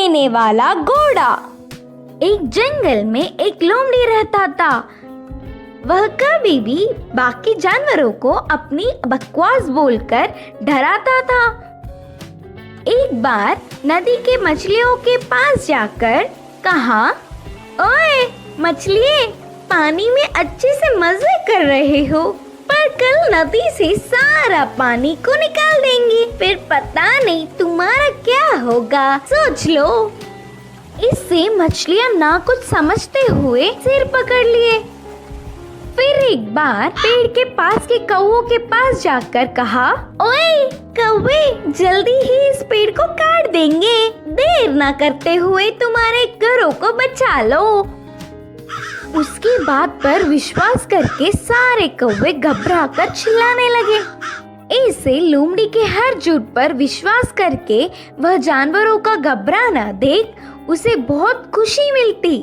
देने वाला घोड़ा। एक जंगल में एक लोमड़ी रहता था। वह कभी भी बाकी जानवरों को अपनी बकवास बोलकर डराता था। एक बार नदी के मछलियों के पास जाकर कहा, ओए मछलिए, पानी में अच्छे से मजे कर रहे हो, पर कल नदी से सारा पानी को निकाल देंगे, फिर पता नहीं तुम्हारा क्या होगा, सोच लो। इससे मछलियां ना कुछ समझते हुए सिर पकड़ लिए। फिर एक बार पेड़ के पास के कौवों के पास जाकर कहा, ओए कौवे, जल्दी ही इस पेड़ को काट देंगे, देर ना करते हुए तुम्हारे घरों को बचा लो। उसकी बात पर विश्वास करके सारे कौवे घबराकर चिल्लाने लगे। ऐसे लोमड़ी के हर झूठ पर विश्वास करके वह जानवरों का घबराना देख उसे बहुत खुशी मिलती।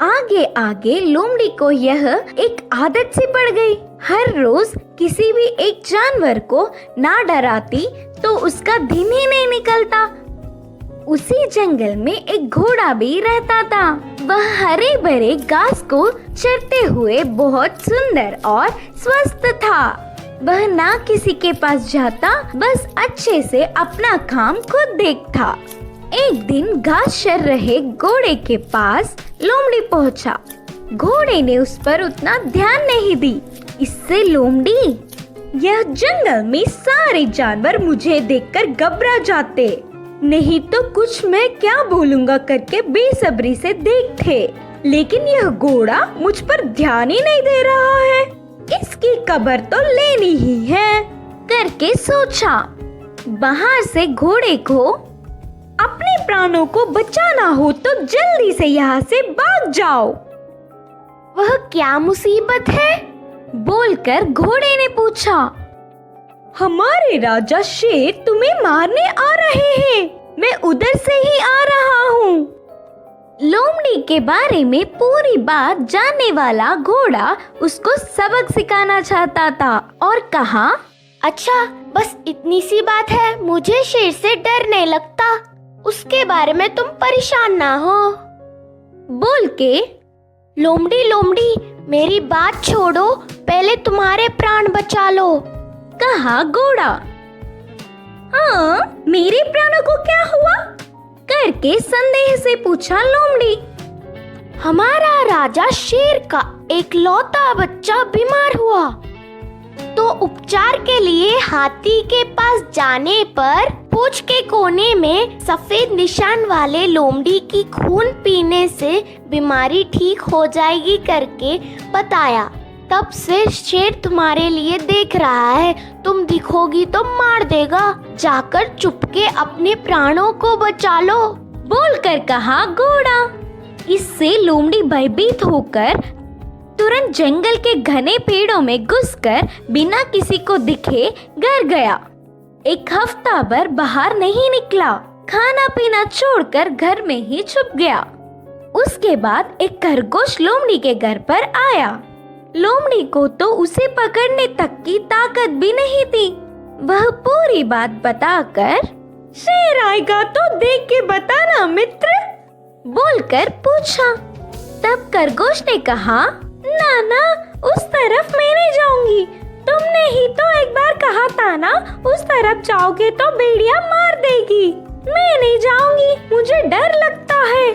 आगे आगे लोमड़ी को यह एक आदत सी पड़ गई। हर रोज किसी भी एक जानवर को ना डराती तो उसका दिन ही नहीं निकलता। उसी जंगल में एक घोड़ा भी रहता था। वह हरे भरे घास को चरते हुए बहुत सुंदर और स्वस्थ था। वह ना किसी के पास जाता, बस अच्छे से अपना काम खुद देखता। एक दिन घास चर रहे घोड़े के पास लोमड़ी पहुंचा। घोड़े ने उस पर उतना ध्यान नहीं दी। इससे लोमड़ी, यह जंगल में सारे जानवर मुझे देखकर घबरा जाते, नहीं तो कुछ मैं क्या बोलूंगा करके बेसब्री से देखते, लेकिन यह घोड़ा मुझ पर ध्यान ही नहीं दे रहा है, इसकी खबर तो लेनी ही है करके सोचा। बाहर से घोड़े को अपने प्राणों को बचाना हो तो जल्दी से यहाँ से भाग जाओ। वह क्या मुसीबत है? बोलकर घोड़े ने पूछा। हमारे राजा शेर तुम्हें मारने आ रहे हैं, मैं उधर से ही आ रहा हूँ। लोमड़ी के बारे में पूरी बात जानने वाला घोड़ा उसको सबक सिखाना चाहता था और कहा, अच्छा बस इतनी सी बात है, मुझे शेर से डर नहीं लगता, उसके बारे में तुम परेशान ना हो। बोल के लोमड़ी लोमड़ी, मेरी बात छोड़ो, पहले तुम्हारे प्राण बचा लो, कहा घोड़ा। हाँ, मेरे प्राणों को क्या हुआ? करके संदेह से पूछा लोमड़ी। हमारा राजा शेर का एक लौता बच्चा बीमार हुआ, तो उपचार के लिए हाथी के पास जाने पर पूंछ के कोने में सफेद निशान वाले लोमड़ी की खून पीने से बीमारी ठीक हो जाएगी करके बताया। तब से शेर तुम्हारे लिए देख रहा है, तुम दिखोगी तो मार देगा, जाकर चुपके अपने प्राणों को बचा लो, बोलकर कहा घोड़ा। इससे लोमड़ी भयभीत होकर तुरंत जंगल के घने पेड़ों में घुसकर बिना किसी को दिखे घर गया। एक हफ्ता भर बाहर नहीं निकला, खाना पीना छोड़कर घर में ही छुप गया। उसके बाद एक खरगोश लोमड़ी के घर पर आया। लोमड़ी को तो उसे पकड़ने तक की ताकत भी नहीं थी। वह पूरी बात बताकर, शेर आएगा तो देख के बताना मित्र, बोलकर पूछा। तब खरगोश ने कहा, ना ना, उस तरफ मैं नहीं जाऊंगी, तुमने ही तो एक बार कहा था ना, उस तरफ जाओगे तो भेड़िया मार देगी, मैं नहीं जाऊंगी, मुझे डर लगता है।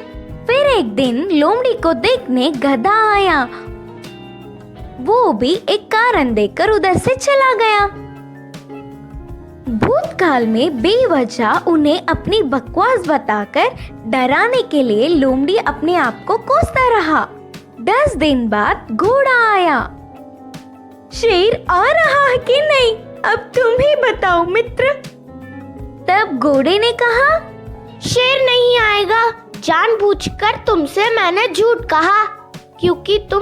फिर एक दिन लोमड़ी को देखने गधा आया। वो भी एक कारण देकर उधर से चला गया। भूतकाल में बेवजह उन्हें अपनी बकवास बताकर डराने के लिए लोमड़ी अपने आप को कोसता रहा। 10 दिन बाद घोड़ा आया। शेर आ रहा है कि नहीं, अब तुम ही बताओ मित्र। तब घोड़े ने कहा, शेर नहीं आएगा, जानबूझकर तुमसे मैंने झूठ कहा, क्योंकि तुम